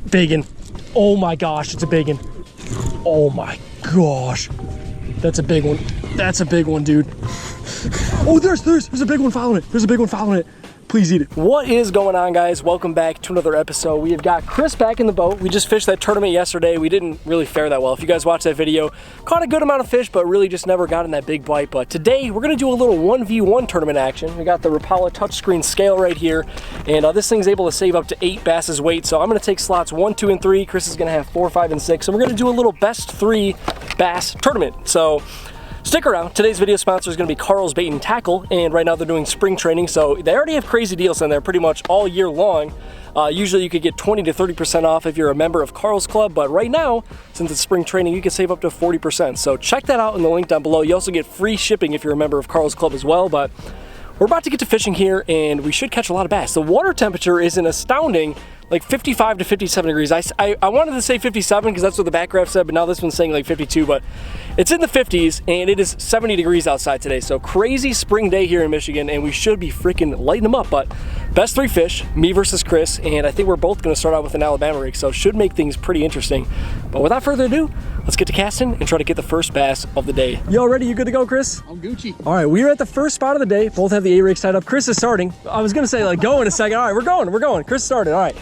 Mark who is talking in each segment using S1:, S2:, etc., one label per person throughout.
S1: Biggin. Oh my gosh, it's a biggin. Oh my gosh. That's a big one. That's a big one, dude. Oh, there's a big one following it. There's a big one following it. Please eat it. What is going on, guys? Welcome back to another episode. We have got Chris back in the boat. We just fished that tournament yesterday. We didn't really fare that well. If you guys watched that video, caught a good amount of fish, but really just never got in that big bite. But today, we're gonna do a little 1v1 tournament action. We got the Rapala touchscreen scale right here, and this thing's able to save up to 8 basses weight. So I'm gonna take slots 1, 2, and 3. Chris is gonna have 4, 5, and 6. So we're gonna do a little best 3 bass tournament. So stick around. Today's video sponsor is going to be Karl's Bait and Tackle, and right now they're doing spring training, so they already have crazy deals in there pretty much all year long. Usually you could get 20 to 30% off if you're a member of Karl's Club, but right now, since it's spring training, you can save up to 40%. So check that out in the link down below. You also get free shipping if you're a member of Karl's Club as well, but we're about to get to fishing here, and we should catch a lot of bass. The water temperature is an astounding like 55 to 57 degrees. I wanted to say 57 because that's what the back graph said, but now this one's saying like 52, but it's in the 50s and it is 70 degrees outside today. So crazy spring day here in Michigan, and we should be freaking lighting them up. But best 3 fish, me versus Chris, and I think we're both gonna start out with an Alabama rig, so should make things pretty interesting. But without further ado, let's get to casting and try to get the first bass of the day. You all ready? You good to go, Chris?
S2: I'm Gucci.
S1: All right, we are at the first spot of the day. Both have the A-rig tied up. Chris is starting. I was gonna say like go in a second. All right, we're going. Chris started, all right.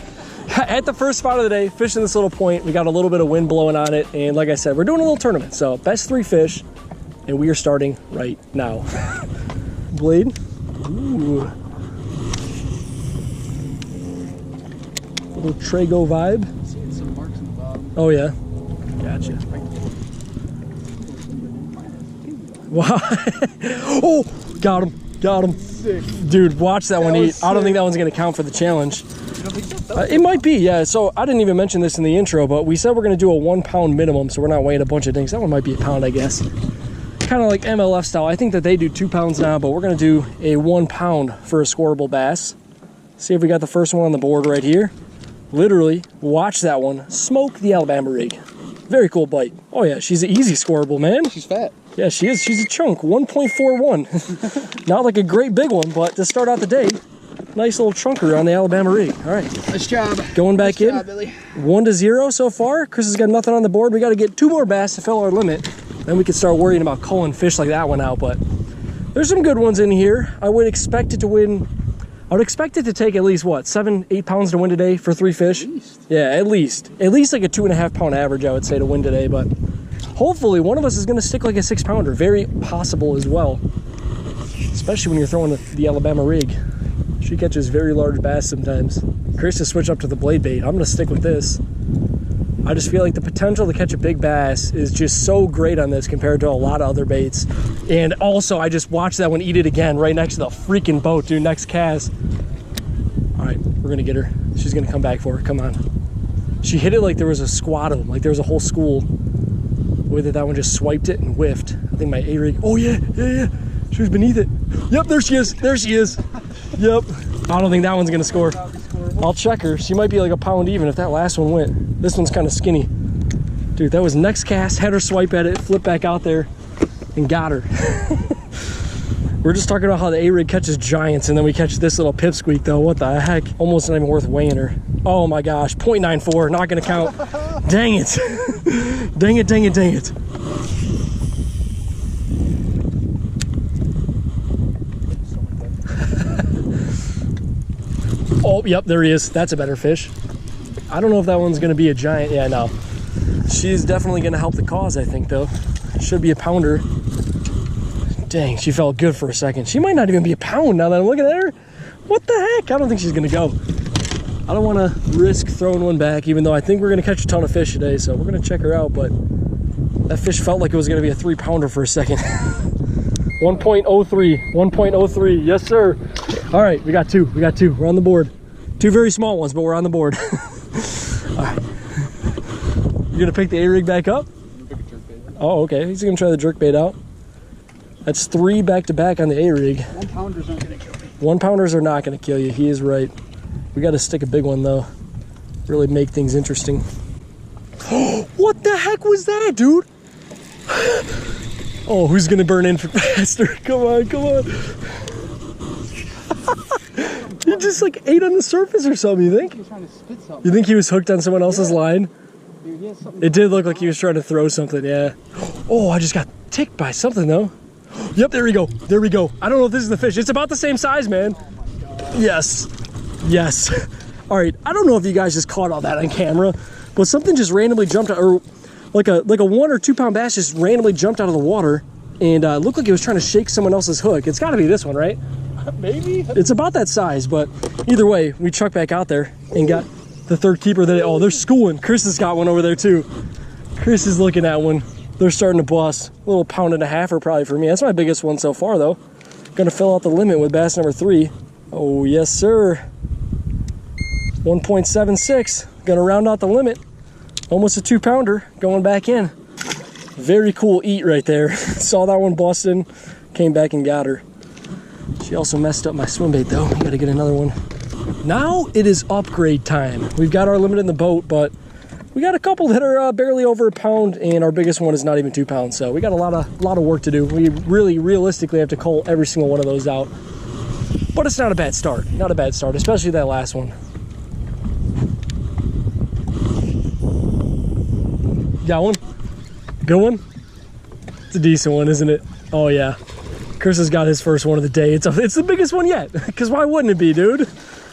S1: At the first spot of the day, fishing this little point. We got a little bit of wind blowing on it, and like I said, we're doing a little tournament. So best 3 fish, and we are starting right now. Blade. Ooh. Little Trago vibe.
S2: Seeing some marks in the bottom.
S1: Oh yeah, gotcha. Wow. Oh, got him.
S2: Sick.
S1: Dude, watch that one eat.
S2: Sick.
S1: I don't think that one's gonna count for the challenge.
S2: You don't think so?
S1: It might be, yeah. So I didn't even mention this in the intro, but we said we're gonna do a 1 pound minimum, so we're not weighing a bunch of things. That one might be a pound, I guess. Kind of like MLF style. I think that they do 2 pounds now, but we're gonna do a 1 pound for a scoreable bass. See if we got the first one on the board right here. Literally, watch that one smoke the Alabama rig. Very cool bite. Oh yeah, she's an easy scoreable, man.
S2: She's fat.
S1: Yeah, she is. She's a chunk. 1.41. Not like a great big one, but to start out the day, nice little chunker on the Alabama rig. All right.
S2: Nice job.
S1: Going back in.
S2: Job, Billy.
S1: 1-0 so far. Chris has got nothing on the board. We got to get 2 more bass to fill our limit. Then we can start worrying about culling fish like that one out. But there's some good ones in here. I would expect it to win. I would expect it to take at least, what, 7-8 pounds to win today for 3 fish?
S2: At least.
S1: Yeah, at least. At least like a 2.5 pound average, I would say, to win today. But hopefully one of us is going to stick like a 6 pounder. Very possible as well. Especially when you're throwing the Alabama rig. She catches very large bass sometimes. Chris to switch up to the blade bait. I'm going to stick with this. I just feel like the potential to catch a big bass is just so great on this compared to a lot of other baits. And also, I just watched that one eat it again right next to the freaking boat, dude. Next cast. All right, we're going to get her. She's going to come back for her. Come on. She hit it like there was a squad of them, like there was a whole school with it. That one just swiped it and whiffed. I think my A-rig. Oh, yeah. She was beneath it. Yep, there she is. Yep. I don't think that one's going to score. I'll check her. She might be like a pound even if that last one went. This one's kind of skinny. Dude, that was next cast. Had her swipe at it, flip back out there, and got her. We're just talking about how the A-rig catches giants, and then we catch this little pipsqueak, though. What the heck? Almost not even worth weighing her. Oh my gosh, 0.94. Not going to count. Dang it. Dang it. Oh, yep, there he is. That's a better fish. I don't know if that one's going to be a giant. Yeah, no. She's definitely going to help the cause, I think, though. Should be a pounder. Dang, she felt good for a second. She might not even be a pound now that I'm looking at her. What the heck? I don't think she's going to go. I don't want to risk throwing one back, even though I think we're going to catch a ton of fish today, so we're going to check her out, but that fish felt like it was going to be a 3 pounder for a second. 1.03. Yes, sir. All right, we got 2. We're on the board. 2 very small ones, but we're on the board. All right. You gonna pick the A-rig back up? Oh, okay. He's gonna try the jerk bait out. That's 3 back to back on the A-rig.
S2: 1 pounders aren't gonna kill me.
S1: 1 pounders are not gonna kill you. He is right. We got to stick a big one though. Really make things interesting. What the heck was that, dude? Oh, who's gonna burn in for faster? Come on. He just like ate on the surface or something, you think?
S2: He was trying to spit something.
S1: You think he was hooked on someone else's line?
S2: Dude, he has something.
S1: It did look like he was trying to throw something, yeah. Oh, I just got ticked by something though. Yep, there we go. There we go. I don't know if this is the fish. It's about the same size, man.
S2: Oh my God.
S1: Yes. Yes. All right, I don't know if you guys just caught all that on camera, but something just randomly jumped out, or like a 1 or 2 pound bass just randomly jumped out of the water and looked like it was trying to shake someone else's hook. It's got to be this one, right?
S2: Maybe.
S1: It's about that size, but either way, we chucked back out there and got the third keeper. Oh, they're schooling. Chris has got one over there too. Chris is looking at one. They're starting to bust. A little 1.5 probably for me. That's my biggest one so far though. Gonna fill out the limit with bass number 3. Oh yes, sir. 1.76. Gonna round out the limit. Almost a 2 pounder going back in. Very cool eat right there. Saw that one busting, came back and got her. She also messed up my swim bait though. Gotta get another one. Now it is upgrade time. We've got our limit in the boat, but we got a couple that are barely over a pound, and our biggest one is not even 2 pounds. So we got a lot of work to do. We really realistically have to cull every single one of those out. But it's not a bad start. Not a bad start, especially that last one. Got one? Good one? It's a decent one, isn't it? Oh yeah. Chris has got his first one of the day. It's the biggest one yet. Because why wouldn't it be, dude?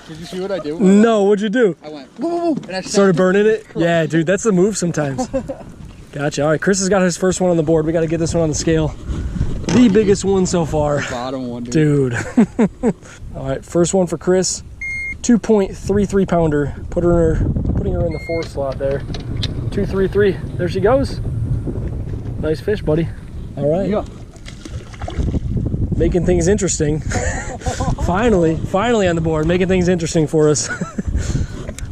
S2: Did you see what I did?
S1: No, what'd you do?
S2: I went, whoa, and I
S1: started burning it? Yeah, dude, that's the move sometimes. Gotcha. All right, Chris has got his first one on the board. We got to get this one on the scale. The biggest one so far.
S2: Bottom one, dude.
S1: All right, first one for Chris. 2.33 pounder. Putting her in the 4th slot there. 233. There she goes. Nice fish, buddy. All right.
S2: Yeah.
S1: Making things interesting. finally on the board, making things interesting for us.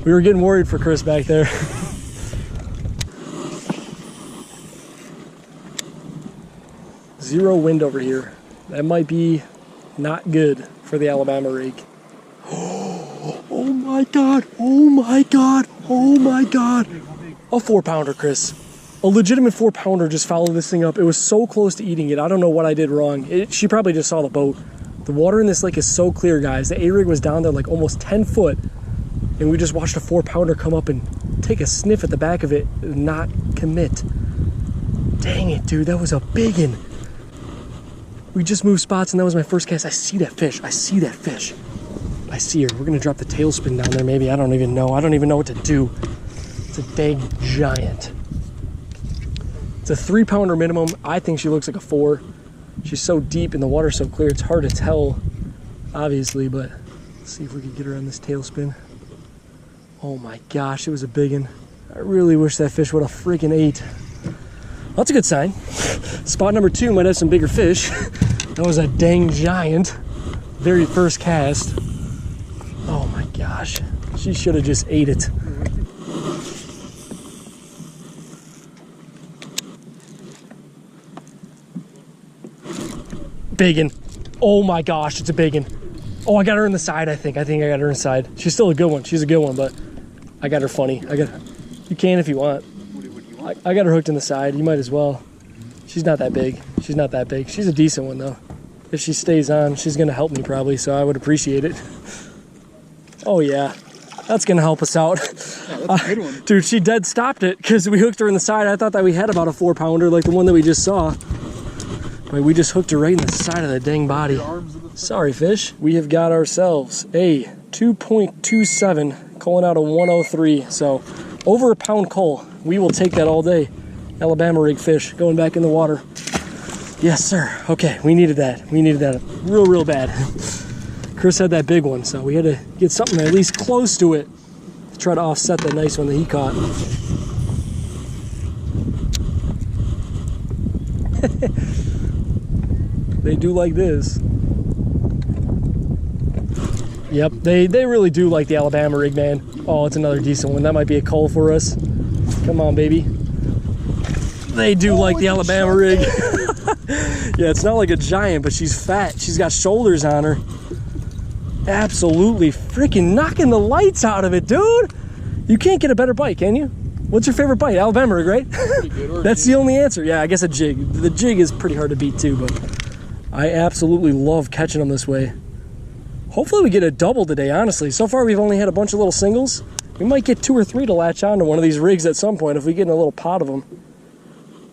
S1: We were getting worried for Chris back there. Zero wind over here. That might be not good for the Alabama rig. Oh my God, oh my God, oh my God. A 4 pounder, Chris. A legitimate 4 pounder just followed this thing up. It was so close to eating it. I don't know what I did wrong. She probably just saw the boat. The water in this lake is so clear, guys. The A-rig was down there like almost 10 foot, and we just watched a 4 pounder come up and take a sniff at the back of it and not commit. Dang it, dude, that was a biggin'. We just moved spots and that was my first cast. I see that fish. I see that fish. I see her. We're gonna drop the tailspin down there maybe. I don't even know. I don't even know what to do. It's a dang giant. It's a 3 pounder minimum. I think she looks like a 4. She's so deep and the water's so clear, it's hard to tell, obviously, but let's see if we can get her on this tailspin. Oh my gosh, it was a biggin'. I really wish that fish would have freaking ate. Well, that's a good sign. Spot number 2 might have some bigger fish. That was a dang giant. Very first cast. Oh my gosh. She should have just ate it. Biggin'. Oh my gosh, it's a biggin'. Oh, I got her in the side, I think. I got her inside. She's still a good one. She's a good one, but I got her funny. You can if you want. I got her hooked in the side. You might as well. She's not that big. She's not that big. She's a decent one, though. If she stays on, she's going to help me probably, so I would appreciate it. Oh, yeah. That's going to help us out.
S2: Yeah, that's a good one.
S1: Dude, she dead stopped it because we hooked her in the side. I thought that we had about a 4 pounder like the one that we just saw. But we just hooked her right in the side of the dang body. Sorry, fish. We have got ourselves a 2.27 culling out a 103. So over a pound cull. We will take that all day. Alabama rig fish going back in the water. Yes, sir. Okay, we needed that. We needed that real bad. Chris had that big one, so we had to get something at least close to it to try to offset the nice one that he caught. They do like this. Yep, they really do like the Alabama rig, man. Oh, it's another decent one. That might be a cull for us. Come on, baby. They do like the Alabama rig. Yeah, it's not like a giant, but she's fat. She's got shoulders on her. Absolutely freaking knocking the lights out of it, dude. You can't get a better bite, can you? What's your favorite bite? Alabama rig, right? That's the only answer. Yeah, I guess a jig. The jig is pretty hard to beat too, but I absolutely love catching them this way. Hopefully we get a double today, honestly. So far we've only had a bunch of little singles. We might get 2 or 3 to latch onto one of these rigs at some point if we get in a little pot of them.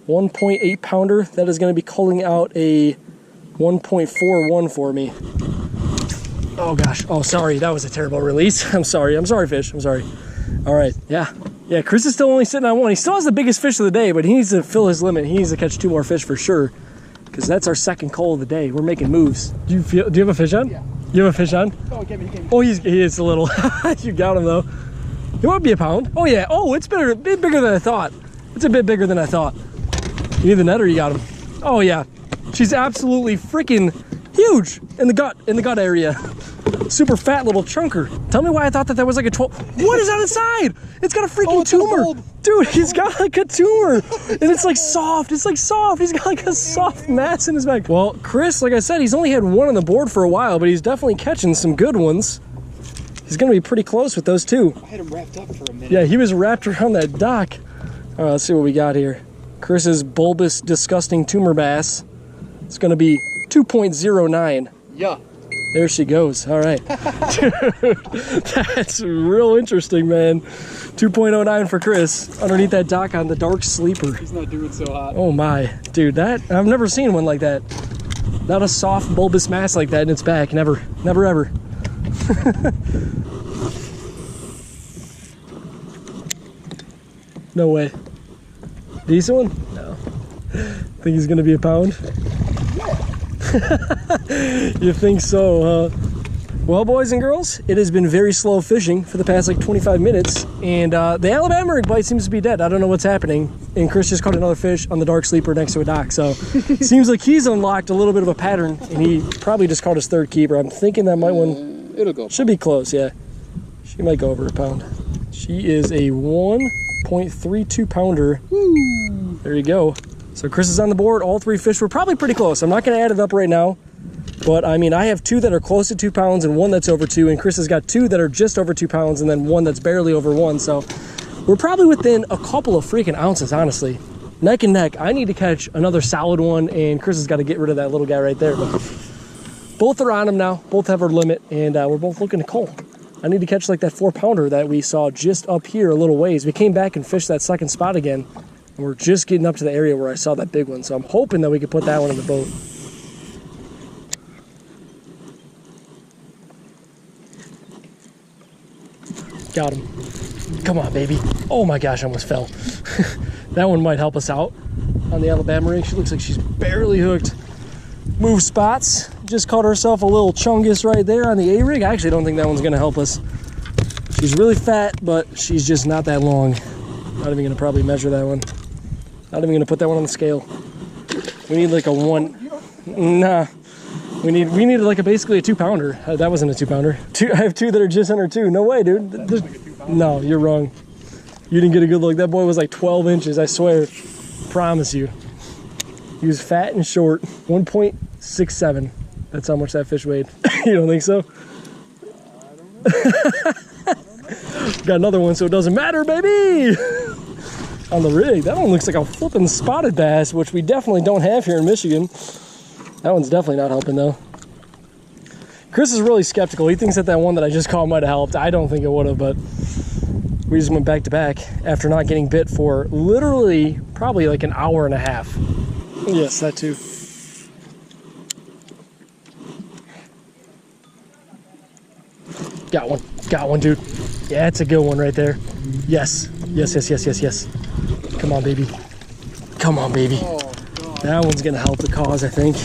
S1: 1.8 pounder. That is going to be culling out a 1.41 for me. Oh gosh. Oh, sorry. That was a terrible release. I'm sorry. I'm sorry, fish. I'm sorry. All right. Yeah. Yeah, Chris is still only sitting on 1. He still has the biggest fish of the day, but he needs to fill his limit. He needs to catch 2 more fish for sure, because that's our second cull of the day. We're making moves. Do you have a fish on? Yeah. You have a fish on?
S2: Oh, he came.
S1: Oh, he is a little. You got him though. It might be a pound. Oh yeah. Oh, it's a bit bigger than I thought. It's a bit bigger than I thought. You need the net or you got him? Oh yeah. She's absolutely freaking huge in the gut area. Super fat little chunker. Tell me why I thought that was like a 12. What is on its side? It's got a freaking tumor. Dude, he's got like a tumor. And it's like soft. It's like soft. He's got like a soft mass in his back. Well, Chris, like I said, he's only had 1 on the board for a while, but he's definitely catching some good ones. He's gonna be pretty close with those 2.
S2: I had him wrapped up for a minute.
S1: Yeah, he was wrapped around that dock. All right, let's see what we got here. Chris's bulbous, disgusting tumor bass. It's gonna be 2.09.
S2: Yeah.
S1: There she goes. All right. Dude, that's real interesting, man. 2.09 for Chris underneath that dock on the dark sleeper.
S2: He's not doing so hot.
S1: Oh my, dude, that I've never seen one like that. Not a soft bulbous mass like that in its back. Never ever. No way. Decent one? No. Think he's gonna be a pound? You think so, huh? Well, boys and girls, it has been very slow fishing for the past like 25 minutes, and the Alabama rig bite seems to be dead. I don't know what's happening, and Chris just caught another fish on the dark sleeper next to a dock, so seems like he's unlocked a little bit of a pattern, and he probably just caught his 3rd keeper. I'm thinking that might one...
S2: It'll go.
S1: Should be close, yeah. She might go over a pound. She is a 1.32 pounder. Woo. There you go. So Chris is on the board. All 3 fish were probably pretty close. I'm not going to add it up right now. But I mean, I have 2 that are close to 2 pounds and 1 that's over 2. And Chris has got 2 that are just over 2 pounds and then 1 that's barely over 1. So we're probably within a couple of freaking ounces, honestly. Neck and neck. I need to catch another solid one. And Chris has got to get rid of that little guy right there. But both are on him now. Both have our limit. And we're both looking to cull. I need to catch like that 4 pounder that we saw just up here a little ways. We came back and fished that second spot again. And we're just getting up to the area where I saw that big one. So I'm hoping that we could put that one in the boat. Got him. Come on, baby. Oh my gosh, I almost fell. That one might help us out on the Alabama rig. She looks like she's barely hooked. Move spots. Just caught herself a little chungus right there on the A-rig. I actually don't think that one's going to help us. She's really fat, but she's just not that long. Not even going to probably measure that one. Not even going to put that one on the scale. We need like a 1. Nah. We need like basically a 2 pounder. That wasn't a 2 pounder. I have 2 that are just under 2. No way, dude. No, you're wrong. You didn't get a good look. That boy was like 12 inches, I swear. Promise you. He was fat and short. 1.67. That's how much that fish weighed. You don't think so? Got another one, so it doesn't matter, baby. On the rig. That one looks like a flipping spotted bass, which we definitely don't have here in Michigan. That one's definitely not helping though. Chris is really skeptical. He thinks that one that I just caught might have helped. I don't think it would have, but we just went back to back after not getting bit for literally probably like an hour and a half. Yes, that too. Got one. Got one, dude. Yeah, it's a good one right there. Yes. Yes, yes, yes, yes, yes. Come on, baby. Come on, baby. That one's going to help the cause, I think.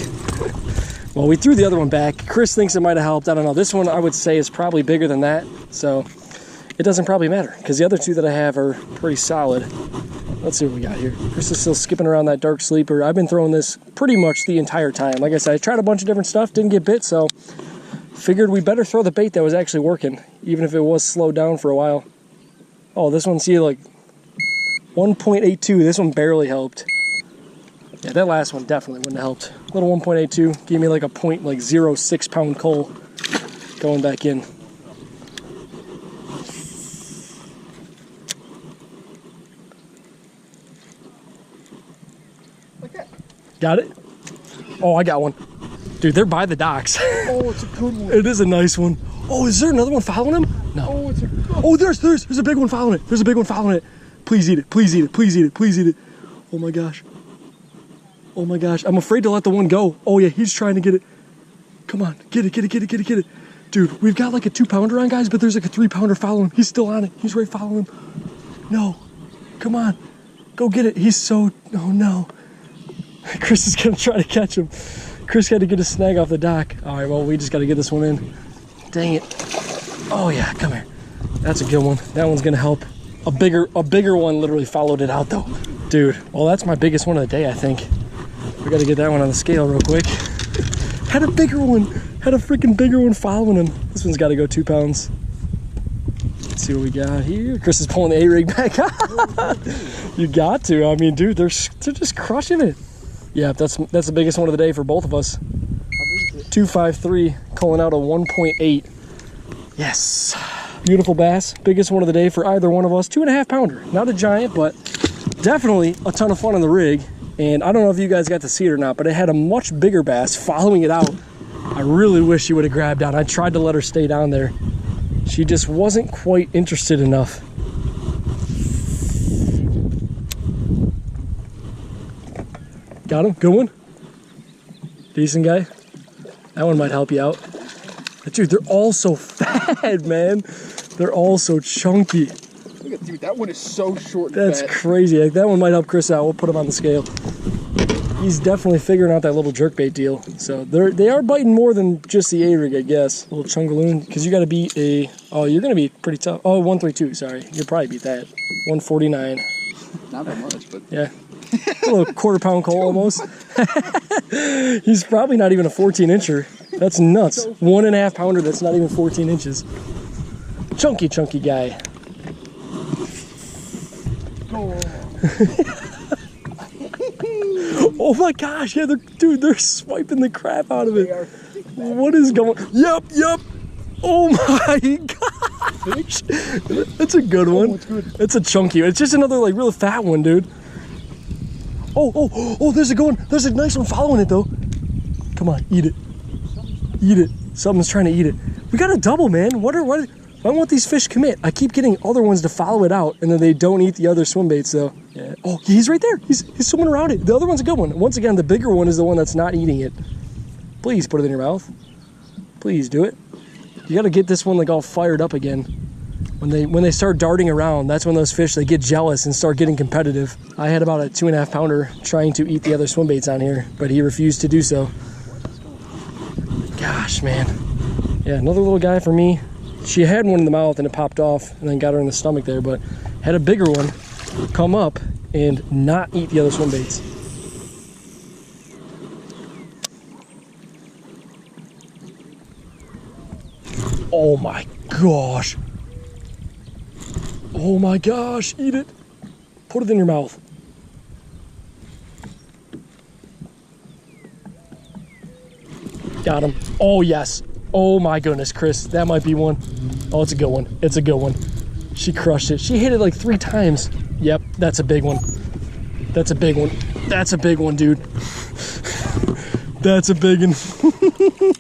S1: Well, we threw the other one back. Chris thinks it might have helped. I don't know. This one, I would say, is probably bigger than that. So it doesn't probably matter because the other 2 that I have are pretty solid. Let's see what we got here. Chris is still skipping around that dark sleeper. I've been throwing this pretty much the entire time. Like I said, I tried a bunch of different stuff. Didn't get bit, so figured we better throw the bait that was actually working, even if it was slowed down for a while. Oh, this one, see, like 1.82. This one barely helped. Yeah, that last one definitely wouldn't have helped. Little 1.82 gave me like a 0.06 pound cull going back in.
S2: Like that.
S1: Got it? Oh, I got one. Dude, they're by the docks.
S2: Oh, it's a good one.
S1: It is a nice one. Oh, is there another one following him? No.
S2: Oh, it's a good one.
S1: Oh, there's a big one following it. There's a big one following it. Please eat it. Please eat it. Please eat it. Please eat it. Oh my gosh. Oh my gosh. I'm afraid to let the one go. Oh yeah, he's trying to get it. Come on. Get it, get it, get it, get it, get it. Dude, we've got like a 2-pounder on, guys, but there's like a 3-pounder following him. He's still on it. He's right following him. No. Come on. Go get it. He's so... Oh no. Chris is going to try to catch him. Chris had to get a snag off the dock. All right, well, we just got to get this one in. Dang it. Oh yeah, come here. That's a good one. That one's going to help. A bigger one literally followed it out though. Dude, well, that's my biggest one of the day, I think. We got to get that one on the scale real quick. Had a bigger one. Had a freaking bigger one following him. This one's got to go 2 pounds. Let's see what we got here. Chris is pulling the A-rig back. You got to. I mean, dude, they're just crushing it. Yeah, that's the biggest one of the day for both of us. 253, calling out a 1.8. Yes. Beautiful bass. Biggest one of the day for either one of us. 2.5 pounder. Not a giant, but definitely a ton of fun on the rig. And I don't know if you guys got to see it or not, but it had a much bigger bass following it out. I really wish she would have grabbed on. I tried to let her stay down there. She just wasn't quite interested enough. Got him? Good one? Decent guy? That one might help you out. But dude, they're all so fat, man. They're all so chunky.
S2: Look at, dude, that one is so short and
S1: That's
S2: fat.
S1: crazy. Like, that one might help Chris out. We'll put him on the scale. He's definitely figuring out that little jerkbait deal. So they are biting more than just the A-rig, I guess. A little chungaloon, because you got to beat a... Oh, you're going to be pretty tough. Oh, 132, sorry. You'll probably beat that. 149.
S2: Not that much, but...
S1: Yeah. A little quarter-pound coal almost. He's probably not even a 14-incher. That's nuts. 1.5 pounder that's not even 14 inches. Chunky guy. Oh my gosh, yeah, they're swiping the crap out of it. What is going? Yep. Oh my gosh, that's a good one. It's a chunky. It's just another like real fat one, dude. Oh, there's a good one. There's a nice one following it though. Come on, eat it. Eat it. Something's trying to eat it. We got a double, man. What I want these fish commit. I keep getting other ones to follow it out, and then they don't eat the other swim baits, though. Yeah. Oh, he's right there. He's swimming around it. The other one's a good one. Once again, the bigger one is the one that's not eating it. Please put it in your mouth. Please do it. You got to get this one like all fired up again. When they start darting around, that's when those fish, they get jealous and start getting competitive. I had about a 2.5 pounder trying to eat the other swim baits on here, but he refused to do so. Gosh, man. Yeah, another little guy for me. She had one in the mouth and it popped off and then got her in the stomach there, but had a bigger one come up and not eat the other swim baits. Oh my gosh. Oh my gosh, eat it. Put it in your mouth. Got him. Oh yes. Oh my goodness, Chris, that might be one. Oh, it's a good one. It's a good one. She crushed it. She hit it like 3 times. Yep, that's a big one. That's a big one. That's a big one, dude. That's a big one.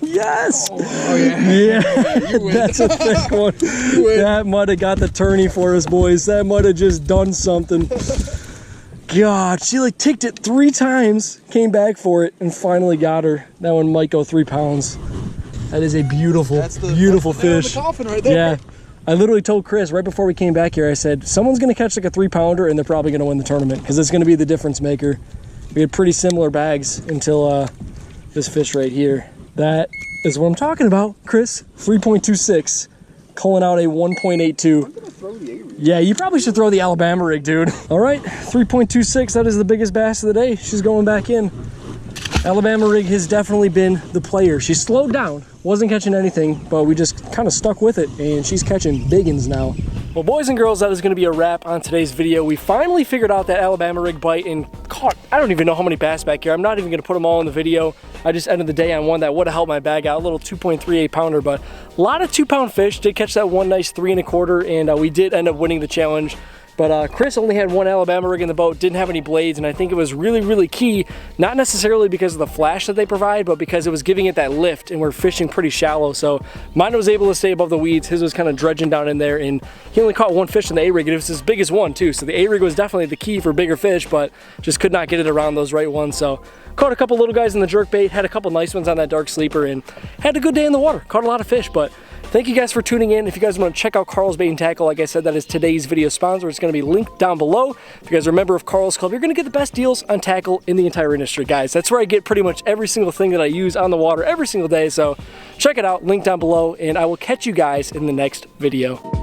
S1: Yes.
S2: Oh yeah.
S1: Yeah, that's a thick one. That might have got the tourney for us, boys. That might have just done something. God, she like ticked it 3 times, came back for it, and finally got her. That one might go 3 pounds. That is a beautiful, beautiful fish.
S2: Right there.
S1: Yeah, I literally told Chris right before we came back here, I said, someone's gonna catch like a 3-pounder and they're probably gonna win the tournament because it's gonna be the difference maker. We had pretty similar bags until this fish right here. That is what I'm talking about, Chris. 3.26, calling out a 1.82. Yeah, you probably should throw the Alabama rig, dude. All right, 3.26, that is the biggest bass of the day. She's going back in. Alabama rig has definitely been the player. She slowed down, wasn't catching anything, but we just kind of stuck with it, and she's catching big uns now. Well, boys and girls, that is going to be a wrap on today's video. We finally figured out that Alabama rig bite and caught, I don't even know how many bass back here. I'm not even going to put them all in the video. I just ended the day on one that would have helped my bag out, a little 2.38 pounder, but a lot of 2-pound fish. Did catch that one nice 3 1/4, and we did end up winning the challenge. But Chris only had one Alabama rig in the boat, didn't have any blades, and I think it was really, really key, not necessarily because of the flash that they provide, but because it was giving it that lift, and we're fishing pretty shallow. So mine was able to stay above the weeds, his was kind of dredging down in there, and he only caught one fish in the A-rig, and it was his biggest one too. So the A-rig was definitely the key for bigger fish, but just could not get it around those right ones. So caught a couple little guys in the jerkbait, had a couple nice ones on that dark sleeper, and had a good day in the water. Caught a lot of fish, but thank you guys for tuning in. If you guys want to check out Karl's Bait and Tackle, like I said, that is today's video sponsor. It's going to be linked down below. If you guys are a member of Karl's Club, you're going to get the best deals on tackle in the entire industry, guys. That's where I get pretty much every single thing that I use on the water every single day. So check it out, link down below, and I will catch you guys in the next video.